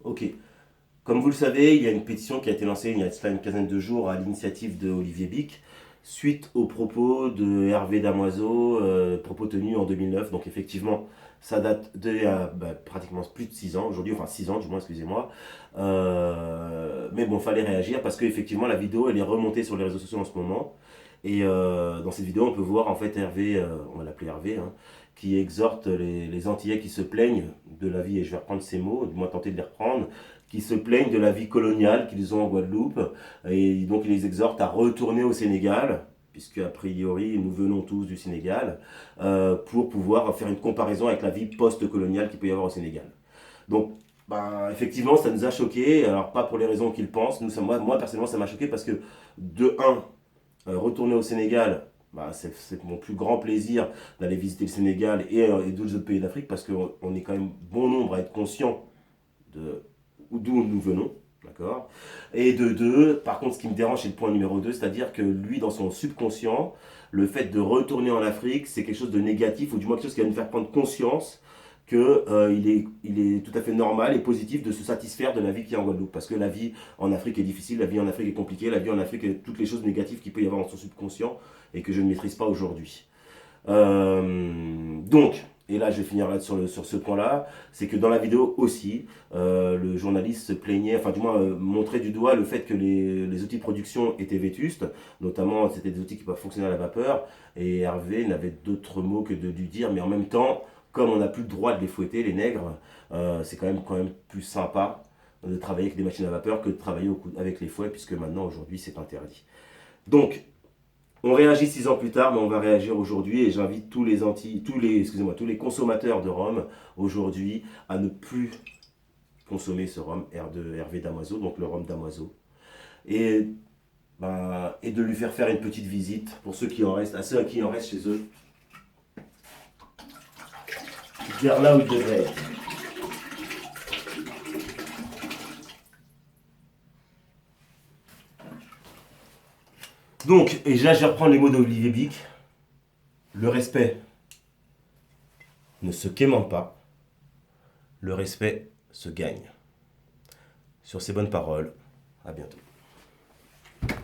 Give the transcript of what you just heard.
Ok. Comme vous le savez, il y a une pétition qui a été lancée il y a cela une quinzaine de jours à l'initiative de Olivier Bic, suite aux propos de Hervé Damoiseau, propos tenus en 2009. Donc effectivement, ça date de pratiquement plus de 6 ans aujourd'hui, enfin 6 ans du moins, excusez-moi. Mais bon, fallait réagir parce qu'effectivement la vidéo elle est remontée sur les réseaux sociaux en ce moment. Et dans cette vidéo, on peut voir en fait Hervé, on va l'appeler Hervé, hein, qui exhorte les Antillais qui se plaignent de la vie, et je vais reprendre ces mots, du moins tenter de les reprendre, qui se plaignent de la vie coloniale qu'ils ont en Guadeloupe, et donc il les exhorte à retourner au Sénégal, puisque a priori nous venons tous du Sénégal, pour pouvoir faire une comparaison avec la vie post-coloniale qu'il peut y avoir au Sénégal. Donc, ben, effectivement, ça nous a choqués, alors pas pour les raisons qu'ils pensent, moi personnellement ça m'a choqué parce que, de un, retourner au Sénégal, bah, c'est mon plus grand plaisir d'aller visiter le Sénégal et d'autres pays d'Afrique parce qu'on est quand même bon nombre à être conscient de d'où nous venons. D'accord. Et de deux, par contre, ce qui me dérange, c'est le point numéro 2, c'est-à-dire que lui, dans son subconscient, le fait de retourner en Afrique, c'est quelque chose de négatif, ou du moins quelque chose qui va nous faire prendre conscience que il est tout à fait normal et positif de se satisfaire de la vie qu'il y a en Guadeloupe. Parce que la vie en Afrique est difficile, la vie en Afrique est compliquée, la vie en Afrique est toutes les choses négatives qu'il peut y avoir dans son subconscient et que je ne maîtrise pas aujourd'hui. Donc, et là je vais finir là sur ce point-là, c'est que dans la vidéo aussi, le journaliste se plaignait, enfin du moins montrait du doigt le fait que les outils de production étaient vétustes, notamment c'était des outils qui peuvent fonctionner à la vapeur, et Hervé n'avait d'autre mot que de lui dire, mais en même temps, comme on n'a plus le droit de les fouetter, les nègres, c'est quand même plus sympa de travailler avec des machines à vapeur que de travailler avec les fouets, puisque maintenant aujourd'hui c'est interdit. Donc, on réagit 6 ans plus tard, mais on va réagir aujourd'hui et j'invite tous les consommateurs de rhum aujourd'hui à ne plus consommer ce rhum de Hervé Damoiseau, donc le rhum Damoiseau, et, et de lui faire une petite visite pour ceux qui en restent, à ceux à qui il en reste chez eux, vers là où il devrait être. Donc, et là je vais reprendre les mots d'Olivier Bic, le respect ne se quémande pas, le respect se gagne. Sur ces bonnes paroles, à bientôt.